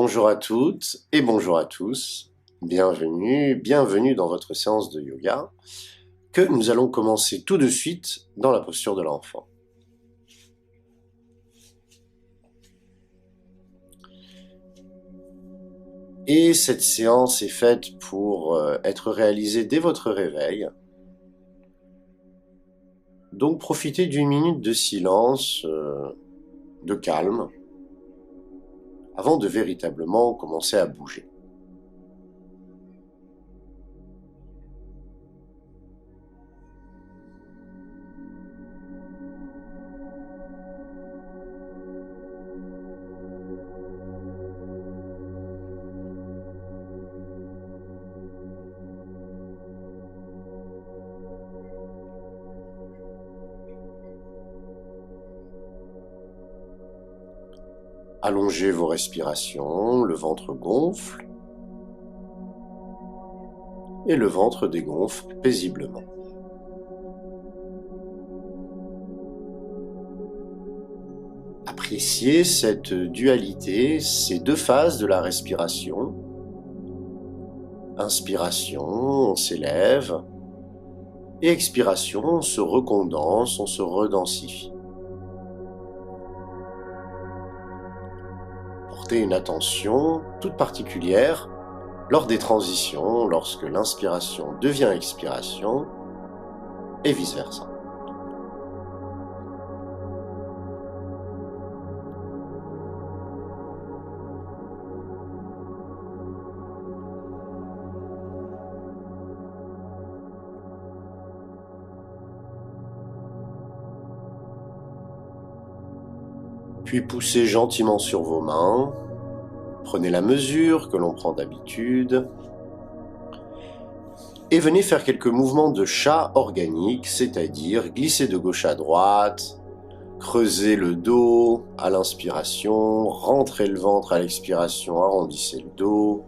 Bonjour à toutes et bonjour à tous. Bienvenue dans votre séance de yoga que nous allons commencer tout de suite dans la posture de l'enfant. Et cette séance est faite pour être réalisée dès votre réveil. Donc profitez d'une minute de silence, de calme, avant de véritablement commencer à bouger. Allongez vos respirations, le ventre gonfle et le ventre dégonfle paisiblement. Appréciez cette dualité, ces deux phases de la respiration. Inspiration, on s'élève, et expiration, on se recondense, on se redensifie. Portez une attention toute particulière lors des transitions, lorsque l'inspiration devient expiration, et vice-versa. Puis poussez gentiment sur vos mains, prenez la mesure que l'on prend d'habitude, et venez faire quelques mouvements de chat organique, c'est-à-dire glisser de gauche à droite, creuser le dos à l'inspiration, rentrer le ventre à l'expiration, arrondissez le dos,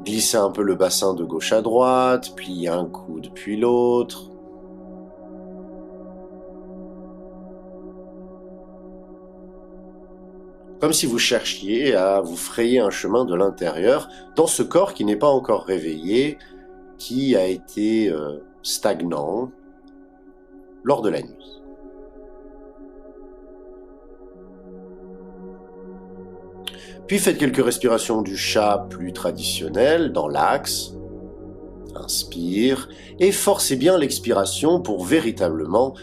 glissez un peu le bassin de gauche à droite, pliez un coude puis l'autre. Comme si vous cherchiez à vous frayer un chemin de l'intérieur dans ce corps qui n'est pas encore réveillé, qui a été stagnant lors de la nuit. Puis faites quelques respirations du chat plus traditionnelles dans l'axe. Inspire et forcez bien l'expiration pour véritablement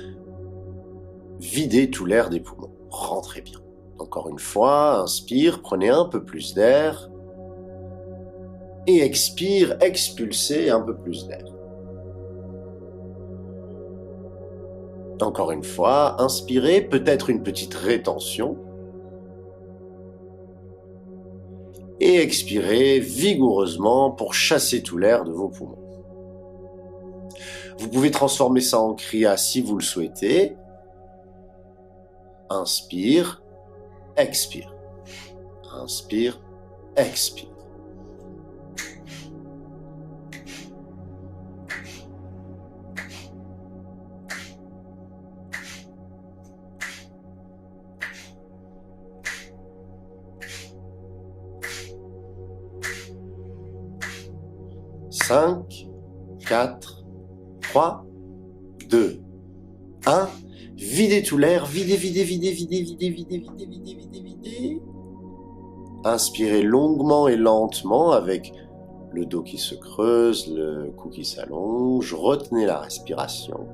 vider tout l'air des poumons. Rentrez bien. Encore une fois, inspire, prenez un peu plus d'air. Et expire, expulsez un peu plus d'air. Encore une fois, inspirez, peut-être une petite rétention. Et expirez vigoureusement pour chasser tout l'air de vos poumons. Vous pouvez transformer ça en kriya si vous le souhaitez. Inspire, expire. Inspire, expire. Cinq, 4, 3, 2, 1. Videz tout l'air, videz. Inspirez longuement et lentement avec le dos qui se creuse, le cou qui s'allonge. Retenez la respiration.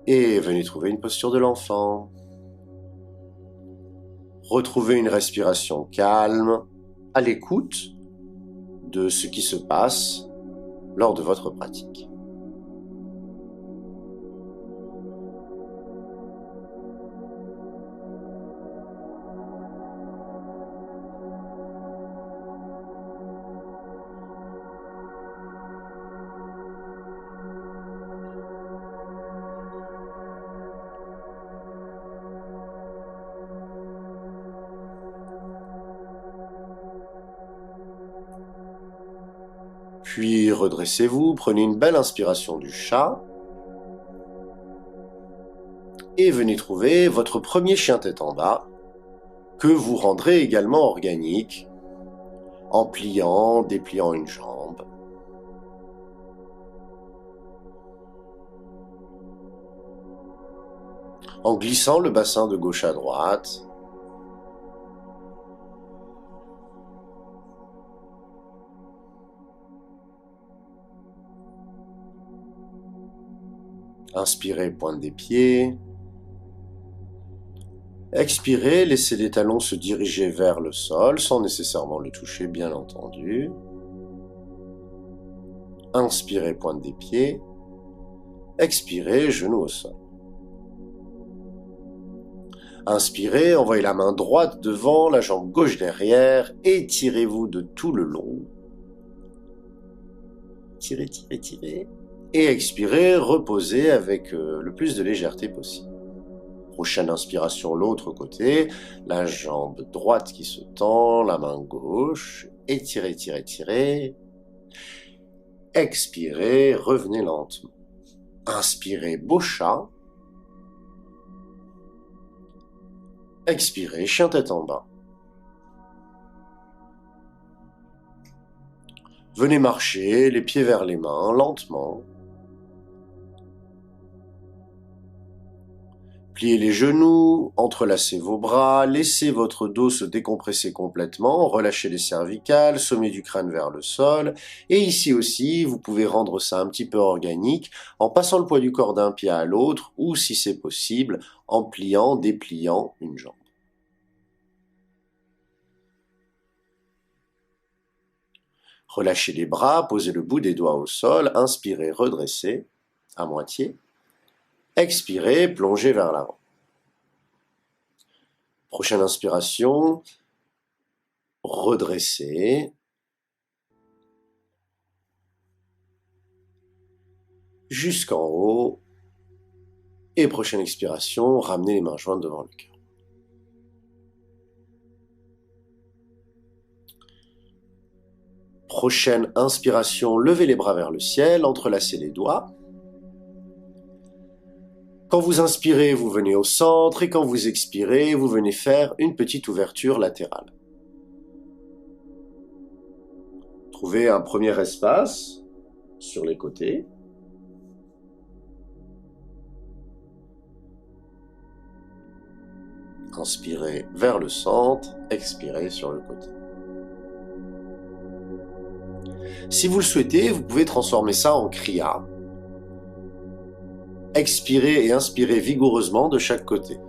Et venez trouver une posture de l'enfant. Retrouvez une respiration calme, à l'écoute de ce qui se passe lors de votre pratique. Puis redressez-vous, prenez une belle inspiration du chat. et venez trouver votre premier chien tête en bas, que vous rendrez également organique, en pliant, dépliant une jambe. En glissant le bassin de gauche à droite. Inspirez, pointe des pieds. Expirez, laissez les talons se diriger vers le sol, sans nécessairement le toucher, bien entendu. Inspirez, pointe des pieds. Expirez, genoux au sol. Inspirez, envoyez la main droite devant, la jambe gauche derrière, étirez-vous de tout le long. Tirez, tirez, tirez. Et expirez, reposez avec le plus de légèreté possible. Prochaine inspiration, l'autre côté, la jambe droite qui se tend, la main gauche, étirez, tirez, tirez. Expirez, revenez lentement. Inspirez, beau chat. Expirez, chien tête en bas. Venez marcher, les pieds vers les mains, lentement. Pliez les genoux, entrelacez vos bras, laissez votre dos se décompresser complètement, relâchez les cervicales, sommet du crâne vers le sol. Et ici aussi, vous pouvez rendre ça un petit peu organique en passant le poids du corps d'un pied à l'autre ou, si c'est possible, en pliant, dépliant une jambe. Relâchez les bras, posez le bout des doigts au sol, inspirez, redressez, à moitié. Expirez, plongez vers l'avant. Prochaine inspiration, redressez. Jusqu'en haut. Et prochaine expiration, ramenez les mains jointes devant le cœur. Prochaine inspiration, levez les bras vers le ciel, entrelacez les doigts. Quand vous inspirez, vous venez au centre et quand vous expirez, vous venez faire une petite ouverture latérale. Trouvez un premier espace sur les côtés. Inspirez vers le centre, expirez sur le côté. Si vous le souhaitez, vous pouvez transformer ça en kriya. Expirez et inspirez vigoureusement de chaque côté.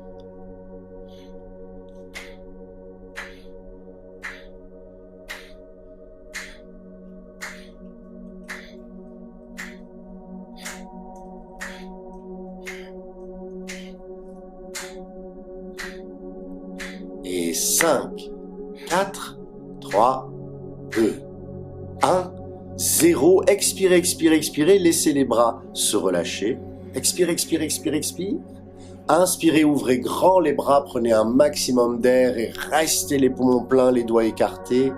Et 5, 4, 3, 2, 1, 0. Expirez, expirez, expirez. Laissez les bras se relâcher. Expire, expire, expire, expire. Inspirez, ouvrez grand les bras, prenez un maximum d'air et restez les poumons pleins, les doigts écartés.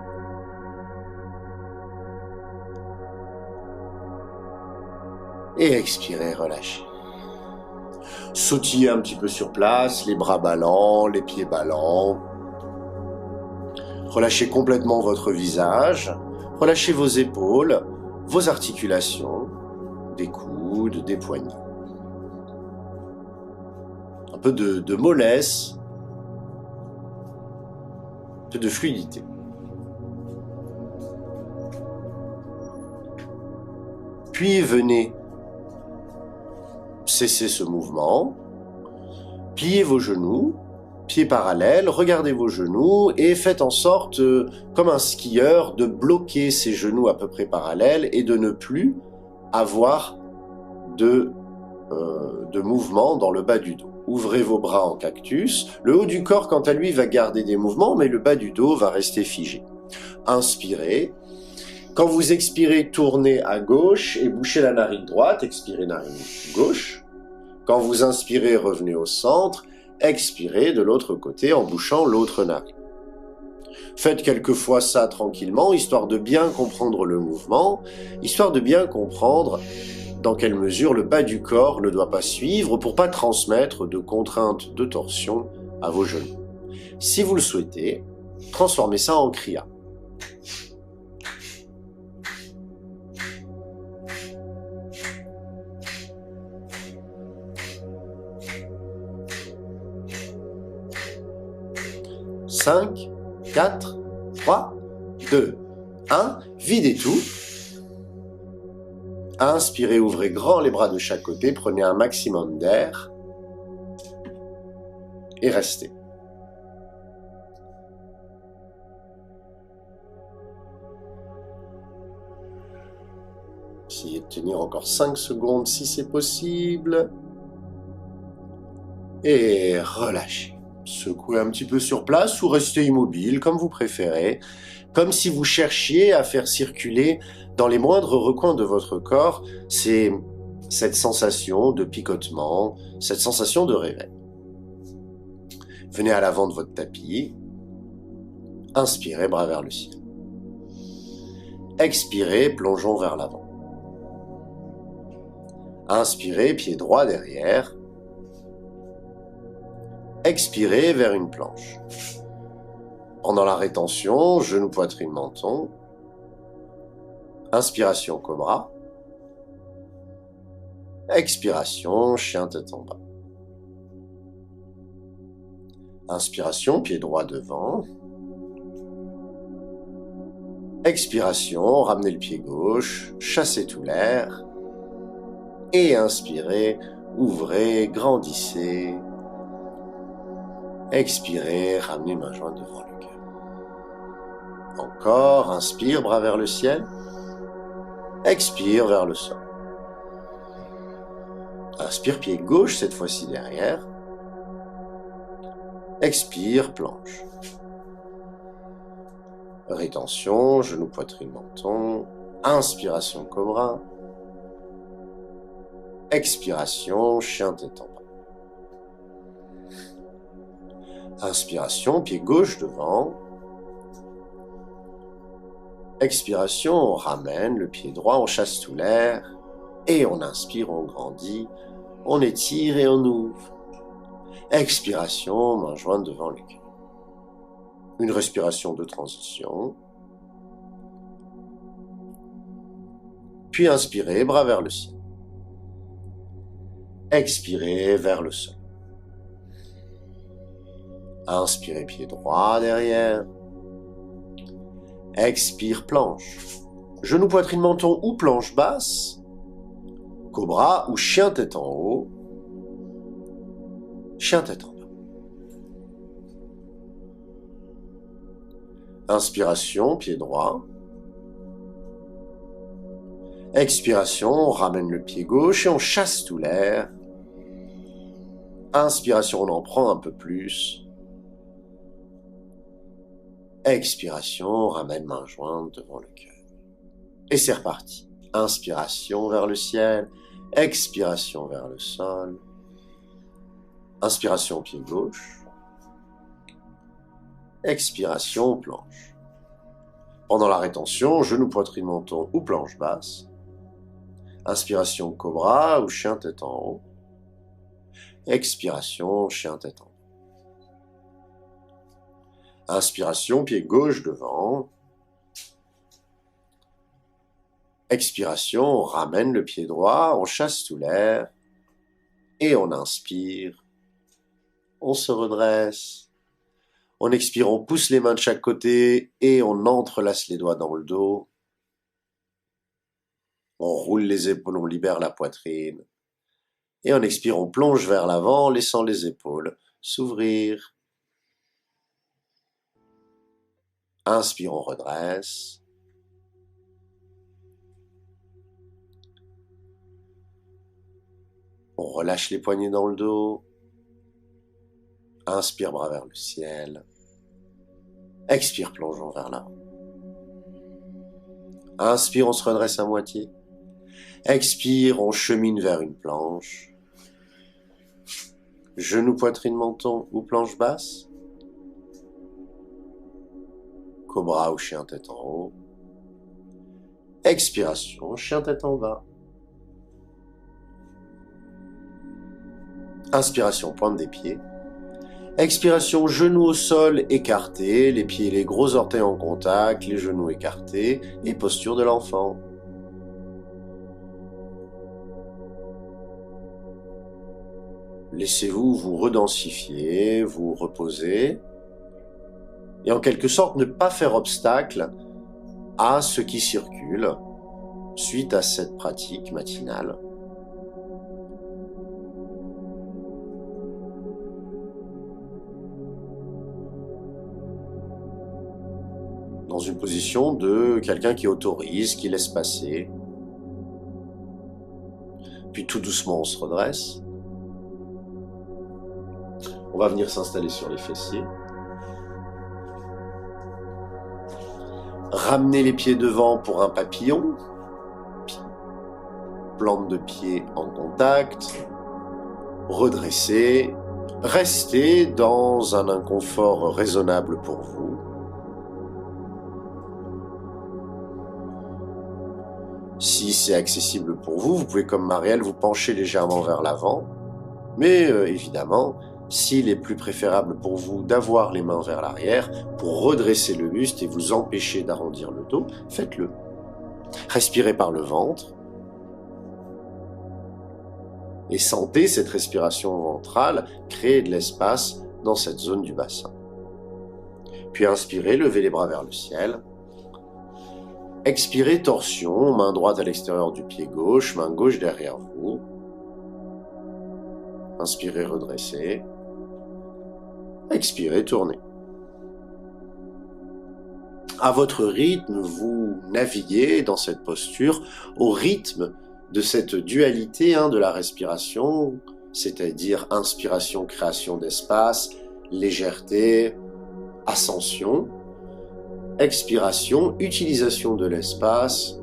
Et expirez, relâchez. Sautillez un petit peu sur place, les bras ballants, les pieds ballants. Relâchez complètement votre visage. Relâchez vos épaules, vos articulations, des coudes, des poignets. Un peu de mollesse, un peu de fluidité. Puis venez cesser ce mouvement, pliez vos genoux, pieds parallèles, regardez vos genoux et faites en sorte, comme un skieur, de bloquer ses genoux à peu près parallèles et de ne plus avoir de mouvement dans le bas du dos. Ouvrez vos bras en cactus. Le haut du corps, quant à lui, va garder des mouvements, mais le bas du dos va rester figé. Inspirez. Quand vous expirez, tournez à gauche et bouchez la narine droite. Expirez, narine gauche. Quand vous inspirez, revenez au centre. Expirez de l'autre côté en bouchant l'autre narine. Faites quelquefois ça tranquillement, histoire de bien comprendre le mouvement, histoire de bien comprendre dans quelle mesure le bas du corps ne doit pas suivre pour pas transmettre de contraintes de torsion à vos genoux. Si vous le souhaitez, transformez ça en kriya. Cinq, 4, 3, 2, 1. Videz tout. Inspirez, ouvrez grand les bras de chaque côté, prenez un maximum d'air et restez. Essayez de tenir encore 5 secondes si c'est possible. Et relâchez. Secouez un petit peu sur place ou restez immobile, comme vous préférez, comme si vous cherchiez à faire circuler dans les moindres recoins de votre corps cette sensation de picotement, cette sensation de réveil. Venez à l'avant de votre tapis, inspirez, bras vers le ciel. Expirez, plongeons vers l'avant. Inspirez, pied droit derrière. Expirez vers une planche. Pendant la rétention, genou, poitrine, menton. Inspiration, cobra. Expiration, chien, tête en bas. Inspiration, pied droit devant. Expiration, ramenez le pied gauche, chassez tout l'air. Et inspirez, ouvrez, grandissez. Expirez, ramenez main jointe devant le cœur. Encore, inspire, bras vers le ciel. Expire vers le sol. Inspire, pied gauche, cette fois-ci derrière. Expire, planche. Rétention, genou, poitrine, menton. Inspiration, cobra. Expiration, chien, tête en bas. Inspiration, pied gauche devant. Expiration, on ramène le pied droit, on chasse tout l'air. Et on inspire, on grandit, on étire et on ouvre. Expiration, main jointe devant le cœur. Une respiration de transition. Puis inspirez, bras vers le ciel. Expirez vers le sol. Inspirez, pied droit derrière. Expire, planche. Genou, poitrine, menton ou planche basse. Cobra ou chien tête en haut. Chien tête en bas. Inspiration, pied droit. Expiration, on ramène le pied gauche et on chasse tout l'air. Inspiration, on en prend un peu plus. Expiration, on ramène main jointe devant le cœur. Et c'est reparti. Inspiration vers le ciel. Expiration vers le sol. Inspiration, pied gauche. Expiration, planche. Pendant la rétention, genou, poitrine, menton ou planche basse. Inspiration, cobra ou chien tête en haut. Expiration, chien tête en bas. Inspiration, pied gauche devant. Expiration, on ramène le pied droit, on chasse tout l'air. Et on inspire. On se redresse. On expire, on pousse les mains de chaque côté et on entrelace les doigts dans le dos. On roule les épaules, on libère la poitrine. Et on expire, on plonge vers l'avant, laissant les épaules s'ouvrir. Inspire, on redresse. On relâche les poignets dans le dos. Inspire, bras vers le ciel. Expire, plongeons vers l'avant. Inspire, on se redresse à moitié. Expire, on chemine vers une planche. Genou, poitrine, menton ou planche basse. Cobra ou chien tête en haut. Expiration, chien tête en bas. Inspiration, pointe des pieds. Expiration, genoux au sol écartés, les pieds et les gros orteils en contact, les genoux écartés et posture de l'enfant. Laissez-vous vous redensifier, vous reposer et en quelque sorte ne pas faire obstacle à ce qui circule suite à cette pratique matinale. Dans une position de quelqu'un qui autorise, qui laisse passer. Puis tout doucement, on se redresse. On va venir s'installer sur les fessiers. Ramener les pieds devant pour un papillon. Plante de pied en contact. Redresser. Restez dans un inconfort raisonnable pour vous. Si c'est accessible pour vous, vous pouvez comme Marielle vous pencher légèrement vers l'avant. Mais évidemment, s'il est plus préférable pour vous d'avoir les mains vers l'arrière pour redresser le buste et vous empêcher d'arrondir le dos, faites-le. Respirez par le ventre. Et sentez cette respiration ventrale créer de l'espace dans cette zone du bassin. Puis inspirez, levez les bras vers le ciel. Expirez, torsion, main droite à l'extérieur du pied gauche, main gauche derrière vous. Inspirez, redressez. Expirez, tournez. À votre rythme, vous naviguez dans cette posture au rythme de cette dualité de la respiration, c'est-à-dire inspiration, création d'espace, légèreté, ascension. Expiration, utilisation de l'espace,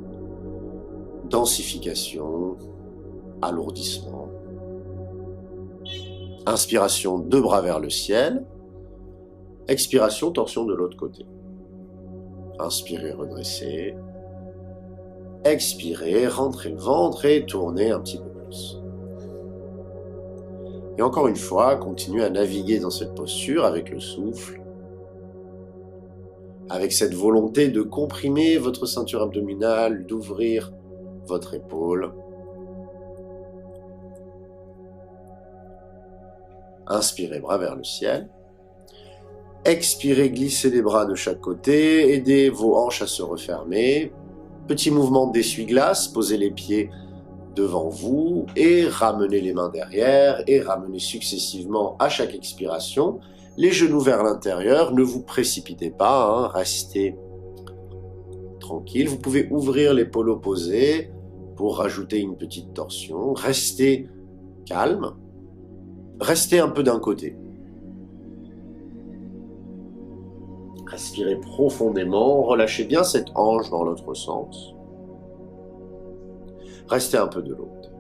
densification, alourdissement. Inspiration, deux bras vers le ciel. Expiration, torsion de l'autre côté. Inspirez, redressez. Expirez, rentrez le ventre et tournez un petit peu plus. Et encore une fois, continuez à naviguer dans cette posture avec le souffle, avec cette volonté de comprimer votre ceinture abdominale, d'ouvrir votre épaule. Inspirez, bras vers le ciel. Expirez, glissez les bras de chaque côté, aidez vos hanches à se refermer. Petit mouvement d'essuie-glace, posez les pieds devant vous et ramenez les mains derrière et ramenez successivement à chaque expiration les genoux vers l'intérieur. Ne vous précipitez pas, restez tranquille. Vous pouvez ouvrir l'épaule opposée pour rajouter une petite torsion. Restez calme. Restez un peu d'un côté. Respirez profondément, relâchez bien cette hanche dans l'autre sens. Restez un peu de l'autre.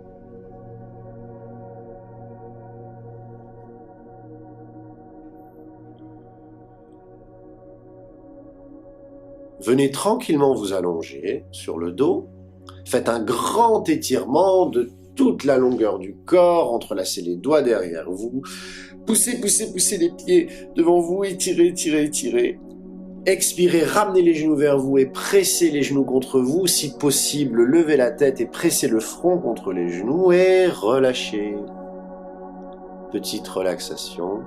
Venez tranquillement vous allonger sur le dos. Faites un grand étirement de toute la longueur du corps, entrelacez les doigts derrière vous. Poussez, poussez, poussez les pieds devant vous, étirez, étirez, étirez. Expirez, ramenez les genoux vers vous et pressez les genoux contre vous. Si possible, levez la tête et pressez le front contre les genoux et relâchez. Petite relaxation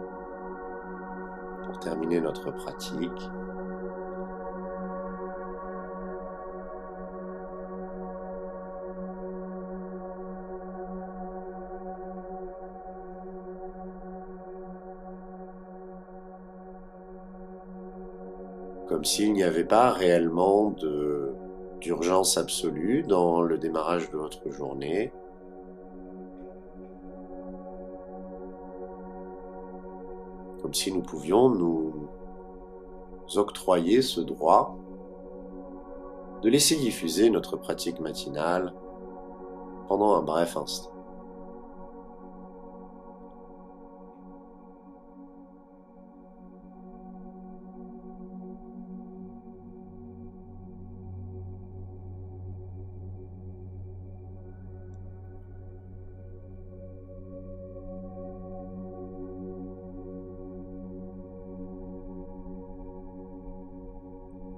pour terminer notre pratique. Comme s'il n'y avait pas réellement d'urgence absolue dans le démarrage de votre journée. Comme si nous pouvions nous octroyer ce droit de laisser diffuser notre pratique matinale pendant un bref instant.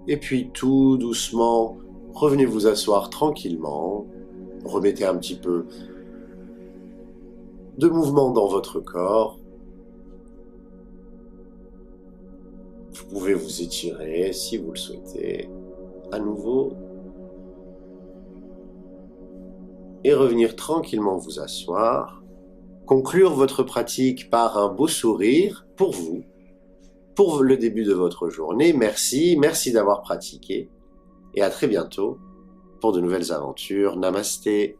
Et puis tout doucement, revenez vous asseoir tranquillement. Remettez un petit peu de mouvement dans votre corps. Vous pouvez vous étirer si vous le souhaitez. À nouveau. Et revenir tranquillement vous asseoir. Conclure votre pratique par un beau sourire pour vous, pour le début de votre journée. Merci d'avoir pratiqué. Et à très bientôt pour de nouvelles aventures. Namasté.